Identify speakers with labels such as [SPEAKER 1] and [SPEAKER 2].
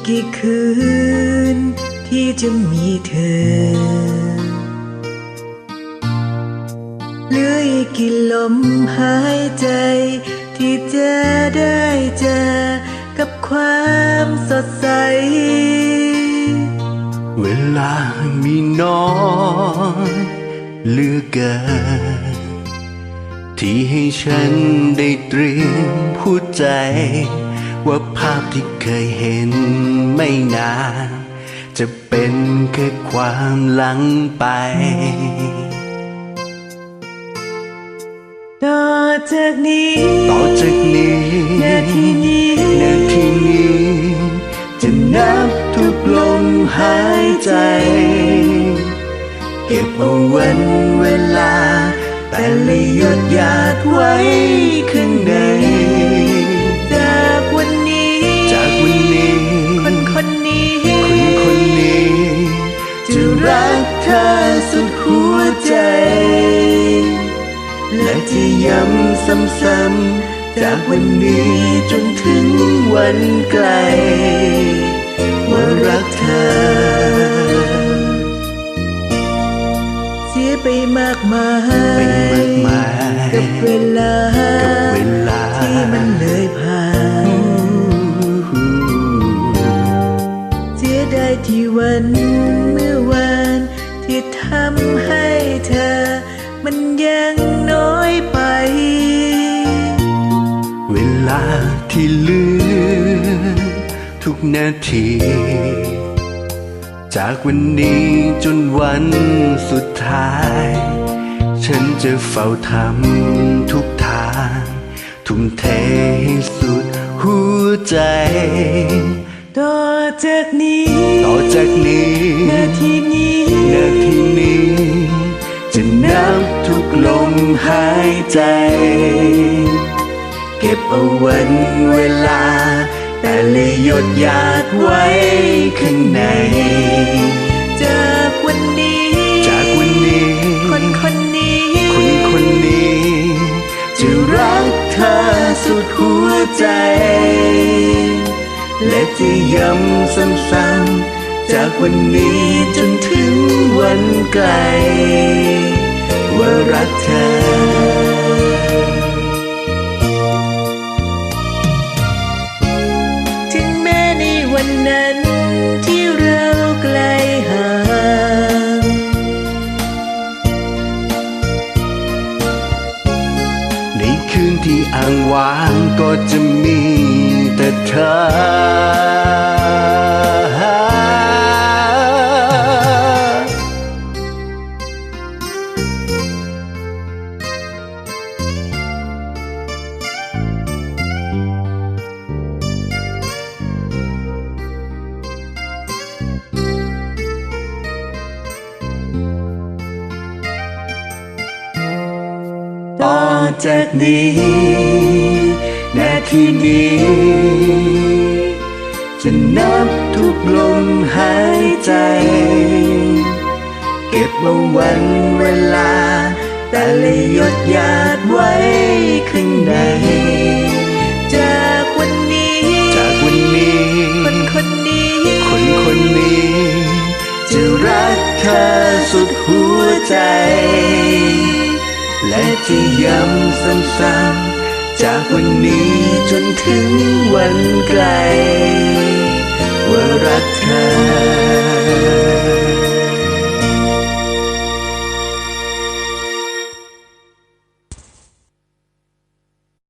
[SPEAKER 1] กี่คืนที่จะมีเธอเหลืออีกกี่ลมหายใจที่จะได้เจอกับความสดใส
[SPEAKER 2] เวลามีน้อยเหลือเกินที่ให้ฉันได้เตรียมหัวใจว่าภาพที่เคยเห็นไม่นานจะเป็นแค่ความหลังไป
[SPEAKER 1] ต่อจากนี้นาทีนี้
[SPEAKER 2] จะนับทุกลมหายใจเก็บเอาวันเวลาแต่ละหยดหยาดไว้ข้างใน
[SPEAKER 1] จากวันนี้คนนี้
[SPEAKER 2] จะรักเธอสุดหัวใจและจะย้ำซ้ำๆจากวันนี้จนถึงวันไกลว่ารักเธอ
[SPEAKER 1] เสียไปมากมาย กับเวลาที่มันเลยผ่านเสียดายที่วันเมื่อวานที่ทำให้เธอมันยังน้อยไป
[SPEAKER 2] เวลาที่เหลือทุกนาทีจากวันนี้จนวันสุดท้ายฉันจะเฝ้าทำทุกทางทุ่มเทให้สุดหัวใจ
[SPEAKER 1] ต่อจากนี้นาทีนี้
[SPEAKER 2] จะนับทุกลมหายใจเก็บเอาวันเวลาแต่ละหยดหยาดไว้ข้างใน
[SPEAKER 1] จากวันนี้คนนี้
[SPEAKER 2] จะรักเธอสุดหัวใจและจะย้ำซ้ำๆจากวันนี้จนถึงวันไกลว่ารักเธอ
[SPEAKER 1] ถึงแม้ในวันนั้นที่เราไกลห่าง
[SPEAKER 2] ในคืนที่อ้างว้างก็จะมีแต่เธอต่อจากนี้นาทีนี้จะนับทุกลมหายใจเก็บเอาวันเวลาแต่ละหยดหยาดไว้ข้างใน
[SPEAKER 1] จากวันนี้คนนี้
[SPEAKER 2] จะรักเธอสุดหัวใจและจะย้ำซ้ำๆจากวันนี้จนถึงวันไกลว่ารักเธอ